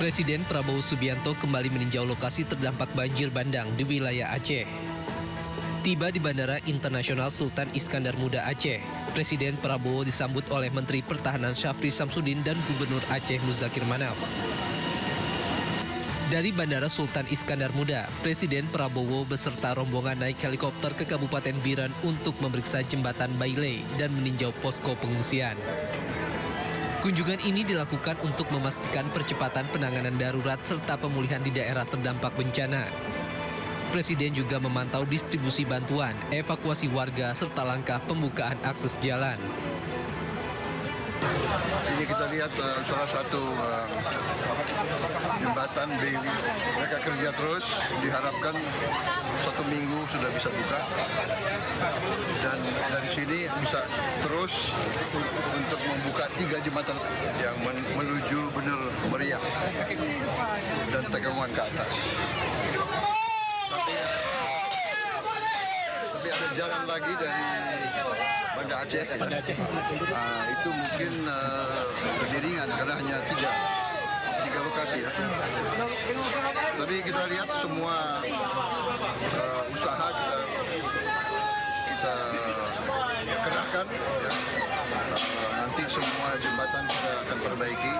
Presiden Prabowo Subianto kembali meninjau lokasi terdampak banjir bandang di wilayah Aceh. Tiba di Bandara Internasional Sultan Iskandar Muda Aceh, Presiden Prabowo disambut oleh Menteri Pertahanan Syafri Samsudin dan Gubernur Aceh Muzakir Manaf. Dari Bandara Sultan Iskandar Muda, Presiden Prabowo beserta rombongan naik helikopter ke Kabupaten Biren untuk memeriksa jembatan Bailey dan meninjau posko pengungsian. Kunjungan ini dilakukan untuk memastikan percepatan penanganan darurat serta pemulihan di daerah terdampak bencana. Presiden juga memantau distribusi bantuan, evakuasi warga, serta langkah pembukaan akses jalan. Ini kita lihat salah satu jembatan Bailey. Mereka kerja terus, diharapkan 1 minggu sudah bisa buka. Dan dari sini bisa terus untuk membuka 3 jembatan yang menuju Bener Meriah dan Tegangan ke atas. Tapi ada jalan lagi dari Banda Aceh. Itu mungkin lebih ringan karena hanya tiga lokasi ya. Tapi kita lihat semua usaha kita kerahkan ya. Nanti semua jembatan kita akan perbaiki.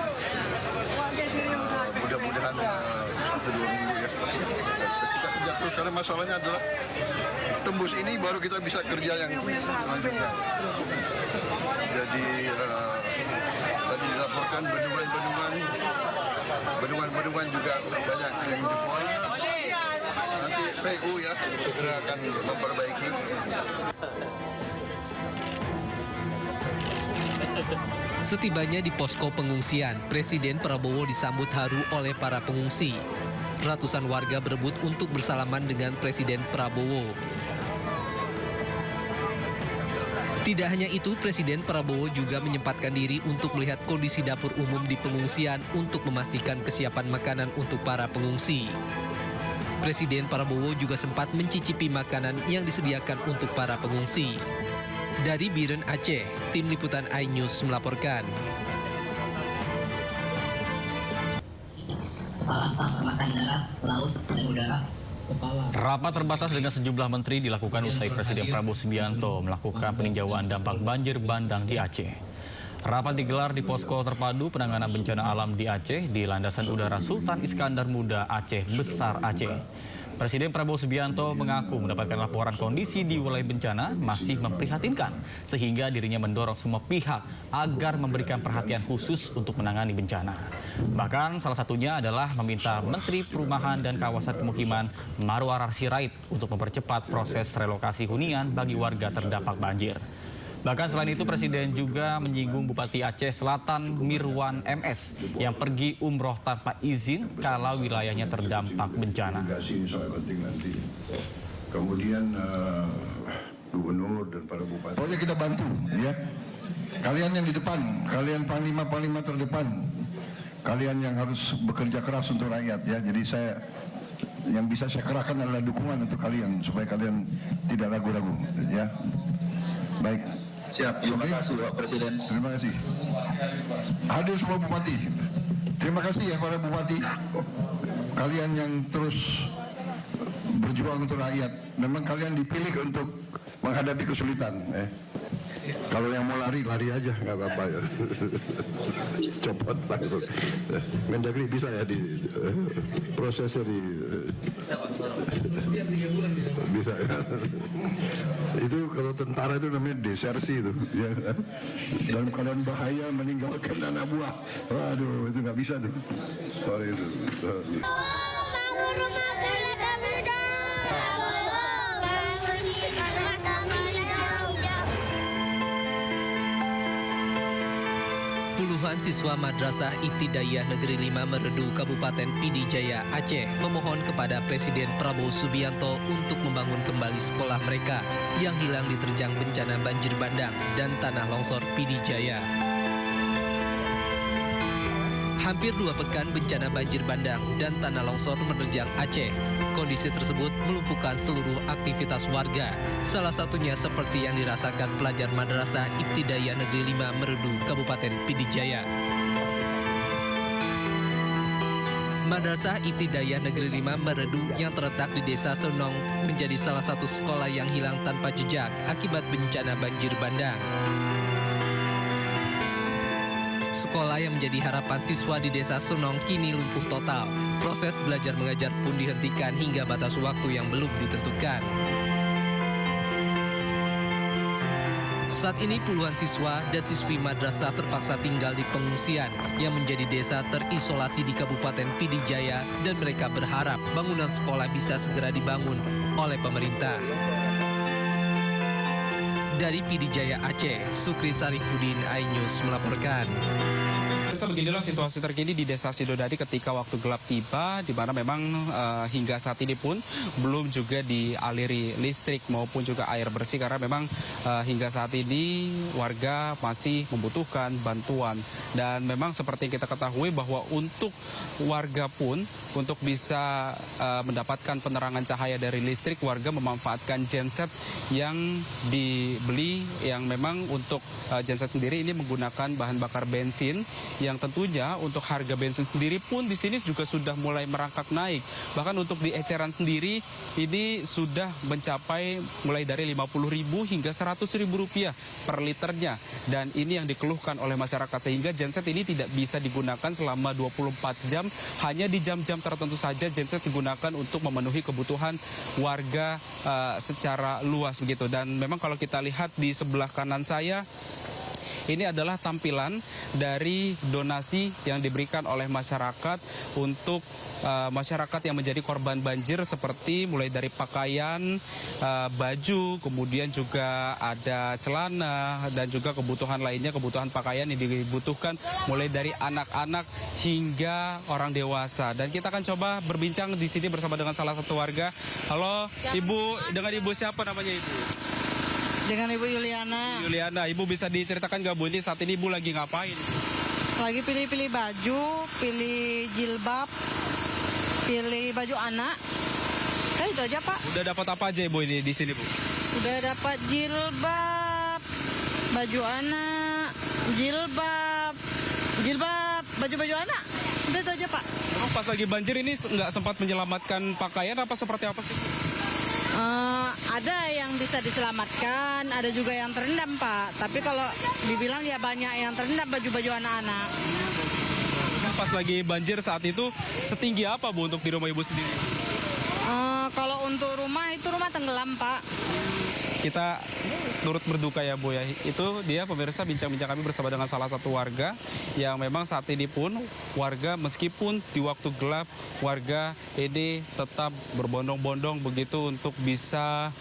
Mudah-mudahan 1-2 minggu ya. Kita kerja terus karena masalahnya adalah tembus ini baru kita bisa kerja yang selanjutnya. Jadi tadi dilaporkan bendungan juga banyak yang jebol. Nanti PU ya segera akan memperbaiki. Setibanya di posko pengungsian, Presiden Prabowo disambut haru oleh para pengungsi. Ratusan warga berebut untuk bersalaman dengan Presiden Prabowo. Tidak hanya itu, Presiden Prabowo juga menyempatkan diri untuk melihat kondisi dapur umum di pengungsian untuk memastikan kesiapan makanan untuk para pengungsi. Presiden Prabowo juga sempat mencicipi makanan yang disediakan untuk para pengungsi. Dari Biren, Aceh, Tim Liputan iNews melaporkan. Kepala Staf Angkatan Darat, Laut, dan Udara. Rapat terbatas dengan sejumlah menteri dilakukan usai Presiden Prabowo Subianto melakukan peninjauan dampak banjir bandang di Aceh. Rapat digelar di Posko Terpadu Penanganan Bencana Alam di Aceh di Landasan Udara Sultan Iskandar Muda Aceh Besar Aceh. Presiden Prabowo Subianto mengaku mendapatkan laporan kondisi di wilayah bencana masih memprihatinkan, sehingga dirinya mendorong semua pihak agar memberikan perhatian khusus untuk menangani bencana. Bahkan salah satunya adalah meminta Menteri Perumahan dan Kawasan Pemukiman Marwarar Sirait untuk mempercepat proses relokasi hunian bagi warga terdampak banjir. Bahkan selain itu, Presiden juga menyinggung Bupati Aceh Selatan Mirwan MS yang pergi umroh tanpa izin kalau wilayahnya terdampak bencana. Kemudian gubernur dan para bupati. Pokoknya kita bantu ya. Kalian yang di depan, kalian panglima terdepan, kalian yang harus bekerja keras untuk rakyat ya. Jadi yang bisa saya kerahkan adalah dukungan untuk kalian supaya kalian tidak ragu-ragu ya. Baik. Siap, terima kasih Pak Presiden. Terima kasih. Hadir semua bupati. Terima kasih ya para bupati. Kalian yang terus berjuang untuk rakyat. Memang kalian dipilih untuk menghadapi kesulitan. Kalau yang mau lari aja, nggak apa-apa ya. Copot langsung. Mendagri bisa ya di prosesnya di bisa ya. Itu kalau tentara itu namanya desersi itu ya. Dalam keadaan bahaya meninggalkan anak buah. Waduh, itu nggak bisa tuh. Sorry itu. Puluhan siswa Madrasah Ibtidaiyah Negeri 5 Meredu, Kabupaten Pidi Jaya, Aceh memohon kepada Presiden Prabowo Subianto untuk membangun kembali sekolah mereka yang hilang diterjang bencana banjir bandang dan tanah longsor Pidi Jaya. Hampir 2 pekan bencana banjir bandang dan tanah longsor menerjang Aceh. Kondisi tersebut melumpuhkan seluruh aktivitas warga. Salah satunya seperti yang dirasakan pelajar Madrasah Ibtidaiyah Negeri 5 Meredu, Kabupaten Pidi Jaya. Madrasah Ibtidaiyah Negeri 5 Meredu yang terletak di Desa Senong menjadi salah satu sekolah yang hilang tanpa jejak akibat bencana banjir bandang. Sekolah yang menjadi harapan siswa di Desa Senong kini lumpuh total. Proses belajar mengajar pun dihentikan hingga batas waktu yang belum ditentukan. Saat ini puluhan siswa dan siswi madrasah terpaksa tinggal di pengungsian yang menjadi desa terisolasi di Kabupaten Pidi Jaya dan mereka berharap bangunan sekolah bisa segera dibangun oleh pemerintah. Dari Pidi Jaya Aceh, Sukri Sarifudin, iNews melaporkan. Beginilah situasi terkini di Desa Sidodadi ketika waktu gelap tiba, di mana memang hingga saat ini pun belum juga dialiri listrik maupun juga air bersih karena memang hingga saat ini warga masih membutuhkan bantuan. Dan memang seperti yang kita ketahui bahwa untuk warga pun untuk bisa mendapatkan penerangan cahaya dari listrik, warga memanfaatkan genset yang dibeli yang memang untuk genset sendiri ini menggunakan bahan bakar bensin yang tentunya untuk harga bensin sendiri pun di sini juga sudah mulai merangkak naik. Bahkan untuk di eceran sendiri ini sudah mencapai mulai dari Rp50.000 hingga Rp100.000 per liternya. Dan ini yang dikeluhkan oleh masyarakat sehingga genset ini tidak bisa digunakan selama 24 jam. Hanya di jam-jam tertentu saja genset digunakan untuk memenuhi kebutuhan warga secara luas begitu. Dan memang kalau kita lihat di sebelah kanan saya, ini adalah tampilan dari donasi yang diberikan oleh masyarakat untuk masyarakat yang menjadi korban banjir seperti mulai dari pakaian, baju, kemudian juga ada celana dan juga kebutuhan lainnya, kebutuhan pakaian yang dibutuhkan mulai dari anak-anak hingga orang dewasa. Dan kita akan coba berbincang di sini bersama dengan salah satu warga. Halo, Ibu, dengan Ibu siapa namanya Ibu? Dengan Ibu Yuliana. Yuliana, Ibu bisa diceritakan nggak Bu, ini saat ini Ibu lagi ngapain? Lagi pilih-pilih baju, pilih jilbab, pilih baju anak. Itu aja Pak. Udah dapat apa aja Ibu ini di sini Bu? Udah dapat jilbab, baju anak, jilbab, baju-baju anak. Udah itu aja Pak. Emang pas lagi banjir ini nggak sempat menyelamatkan pakaian apa seperti apa sih? Ada yang bisa diselamatkan, ada juga yang terendam Pak. Tapi kalau dibilang ya banyak yang terendam baju-baju anak-anak. Pas lagi banjir saat itu setinggi apa Bu untuk di rumah Ibu sendiri? Kalau untuk rumah itu rumah tenggelam Pak. Kita turut berduka ya Bu ya. Itu dia pemirsa bincang-bincang kami bersama dengan salah satu warga yang memang saat ini pun warga meskipun di waktu gelap warga ini tetap berbondong-bondong begitu untuk bisa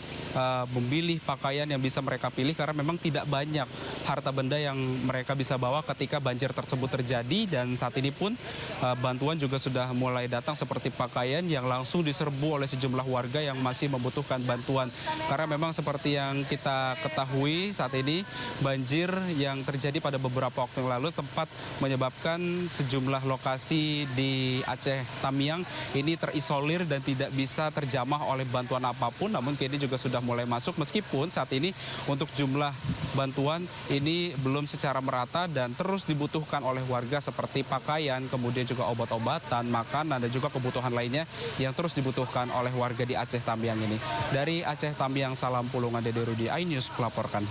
memilih pakaian yang bisa mereka pilih karena memang tidak banyak harta benda yang mereka bisa bawa ketika banjir tersebut terjadi. Dan saat ini pun bantuan juga sudah mulai datang seperti pakaian yang langsung diserbu oleh sejumlah warga yang masih membutuhkan bantuan. Karena memang seperti yang kita ketahui saat ini banjir yang terjadi pada beberapa waktu yang lalu tempat menyebabkan sejumlah lokasi di Aceh Tamiang ini terisolir dan tidak bisa terjamah oleh bantuan apapun. Namun kini juga sudah mulai masuk meskipun saat ini untuk jumlah bantuan ini belum secara merata dan terus dibutuhkan oleh warga seperti pakaian, kemudian juga obat-obatan, makanan dan juga kebutuhan lainnya yang terus dibutuhkan oleh warga di Aceh Tamiang ini. Dari Aceh Tamiang, salam Pulungan, Dede Rudi, iNews melaporkan.